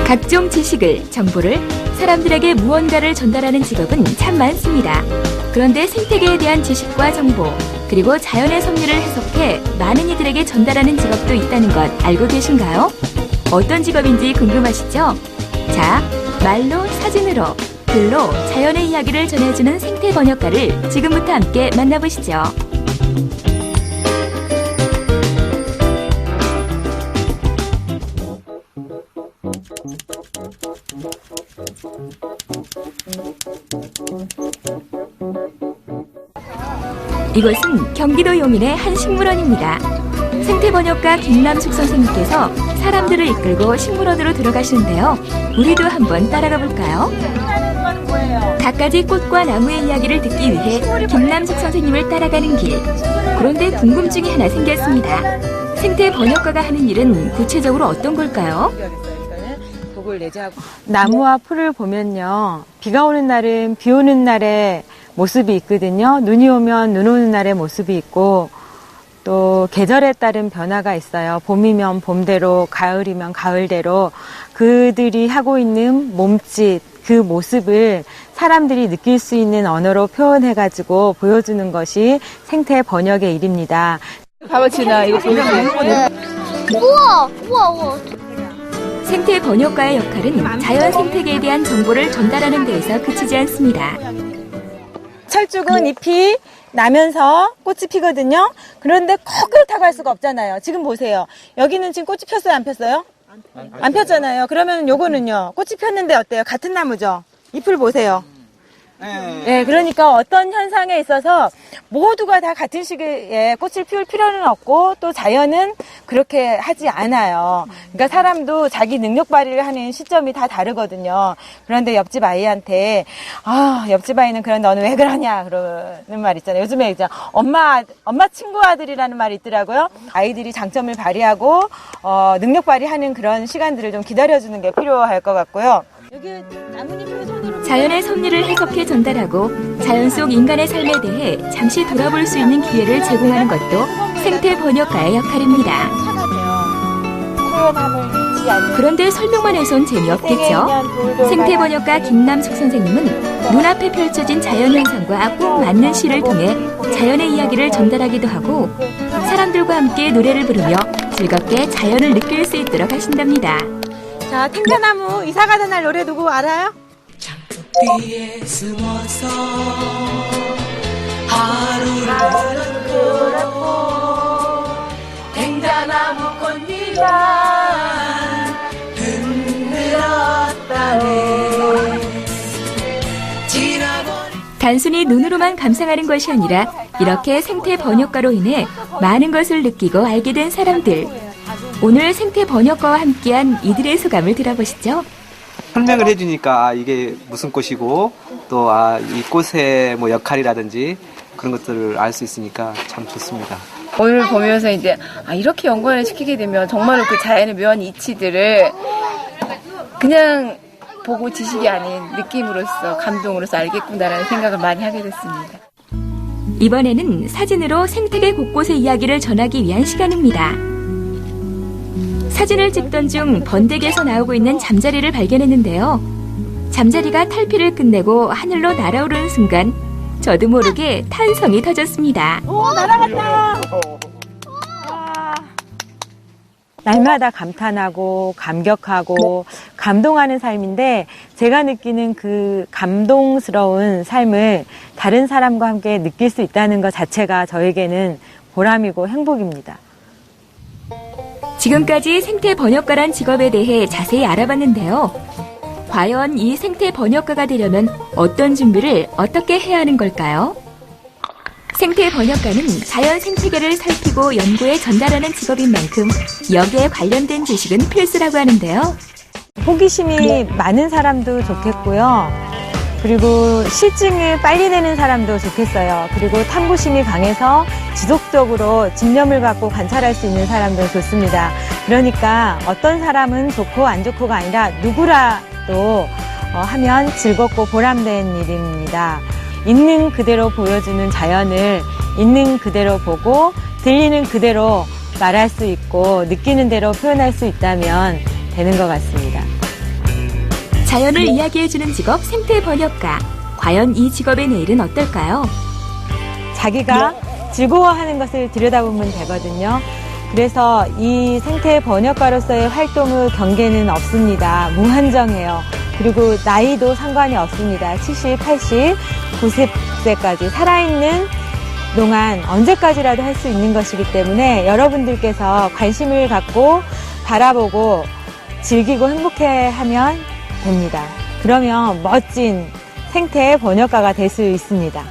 각종 지식을, 정보를 사람들에게 무언가를 전달하는 직업은 참 많습니다. 그런데 생태계에 대한 지식과 정보, 그리고 자연의 섭리를 해석해 많은 이들에게 전달하는 직업도 있다는 것 알고 계신가요? 어떤 직업인지 궁금하시죠? 자, 말로, 사진으로, 글로 자연의 이야기를 전해주는 생태 번역가를 지금부터 함께 만나보시죠. 이곳은 경기도 용인의 한 식물원입니다. 생태번역가 김남숙 선생님께서 사람들을 이끌고 식물원으로 들어가시는데요. 우리도 한번 따라가 볼까요? 갖가지 꽃과 나무의 이야기를 듣기 위해 김남숙 선생님을 따라가는 길. 그런데 궁금증이 하나 생겼습니다. 생태번역가가 하는 일은 구체적으로 어떤 걸까요? 나무와 풀을 보면요, 비가 오는 날은 비 오는 날의 모습이 있거든요. 눈이 오면 눈 오는 날의 모습이 있고, 또 계절에 따른 변화가 있어요. 봄이면 봄대로, 가을이면 가을대로 그들이 하고 있는 몸짓, 그 모습을 사람들이 느낄 수 있는 언어로 표현해가지고 보여주는 것이 생태 번역의 일입니다. 봐봐, 진아, 이거 보면 우와. 생태 번역가의 역할은 자연 생태계에 대한 정보를 전달하는 데에서 그치지 않습니다. 철쭉은 잎이 나면서 꽃이 피거든요. 그런데 꼭 그렇다고 할 수가 없잖아요. 지금 보세요. 여기는 지금 꽃이 폈어요, 안 폈어요? 안 폈잖아요. 그러면 요거는요, 꽃이 폈는데 어때요? 같은 나무죠? 잎을 보세요. 네, 그러니까 어떤 현상에 있어서 모두가 다 같은 시기에 꽃을 피울 필요는 없고, 또 자연은 그렇게 하지 않아요. 그러니까 사람도 자기 능력 발휘를 하는 시점이 다 다르거든요. 그런데 옆집 아이한테, 옆집 아이는 그런데 너는 왜 그러냐 그러는 말 있잖아요. 요즘에 이제 엄마 친구 아들이라는 말이 있더라고요. 아이들이 장점을 발휘하고 능력 발휘하는 그런 시간들을 좀 기다려주는 게 필요할 것 같고요. 여기 나뭇잎을 손으로 자연의 섭리를 해석해 전달하고 자연 속 인간의 삶에 대해 잠시 돌아볼 수 있는 기회를 제공하는 것도 생태 번역가의 역할입니다. 그런데 설명만 해선 재미없겠죠? 생태 번역가 김남숙 선생님은 눈앞에 펼쳐진 자연현상과 꼭 맞는 시를 통해 자연의 이야기를 전달하기도 하고 사람들과 함께 노래를 부르며 즐겁게 자연을 느낄 수 있도록 하신답니다. 자, 탱자나무 이사 가던 날 노래 누구 알아요? 장독 뒤에 숨어서 하루를 보냈고 탱자나무 꽃잎만 흔들었다네. 단순히 눈으로만 감상하는 것이 아니라 이렇게 생태 번역가로 인해 많은 것을 느끼고 알게 된 사람들. 오늘 생태 번역가와 함께한 이들의 소감을 들어보시죠. 설명을 해주니까 이게 무슨 꽃이고 또 이 꽃의 뭐 역할이라든지 그런 것들을 알 수 있으니까 참 좋습니다. 오늘 보면서 이제 이렇게 연관을 시키게 되면 정말로 그 자연의 묘한 이치들을 그냥 보고 지식이 아닌 느낌으로써 감동으로서 알겠구나라는 생각을 많이 하게 됐습니다. 이번에는 사진으로 생태계 곳곳의 이야기를 전하기 위한 시간입니다. 사진을 찍던 중 번데기에서 나오고 있는 잠자리를 발견했는데요. 잠자리가 탈피를 끝내고 하늘로 날아오르는 순간 저도 모르게 탄성이 터졌습니다. 오, 날아갔다! 날마다 감탄하고 감격하고 감동하는 삶인데, 제가 느끼는 그 감동스러운 삶을 다른 사람과 함께 느낄 수 있다는 것 자체가 저에게는 보람이고 행복입니다. 지금까지 생태 번역가란 직업에 대해 자세히 알아봤는데요. 과연 이 생태 번역가가 되려면 어떤 준비를 어떻게 해야 하는 걸까요? 생태 번역가는 자연 생태계를 살피고 연구에 전달하는 직업인 만큼 여기에 관련된 지식은 필수라고 하는데요. 호기심이 많은 사람도 좋겠고요. 그리고 실증을 빨리 내는 사람도 좋겠어요. 그리고 탐구심이 강해서 지속적으로 집념을 갖고 관찰할 수 있는 사람도 좋습니다. 그러니까 어떤 사람은 좋고 안 좋고가 아니라 누구라도 하면 즐겁고 보람된 일입니다. 있는 그대로 보여주는 자연을 있는 그대로 보고 들리는 그대로 말할 수 있고 느끼는 대로 표현할 수 있다면 되는 것 같습니다. 자연을 이야기해주는 직업 생태 번역가. 과연 이 직업의 내일은 어떨까요? 자기가 즐거워하는 것을 들여다보면 되거든요. 그래서 이 생태 번역가로서의 활동의 경계는 없습니다. 무한정해요. 그리고 나이도 상관이 없습니다. 70, 80, 90세까지 살아있는 동안 언제까지라도 할 수 있는 것이기 때문에 여러분들께서 관심을 갖고 바라보고 즐기고 행복해하면 됩니다. 그러면 멋진 생태 번역가가 될 수 있습니다.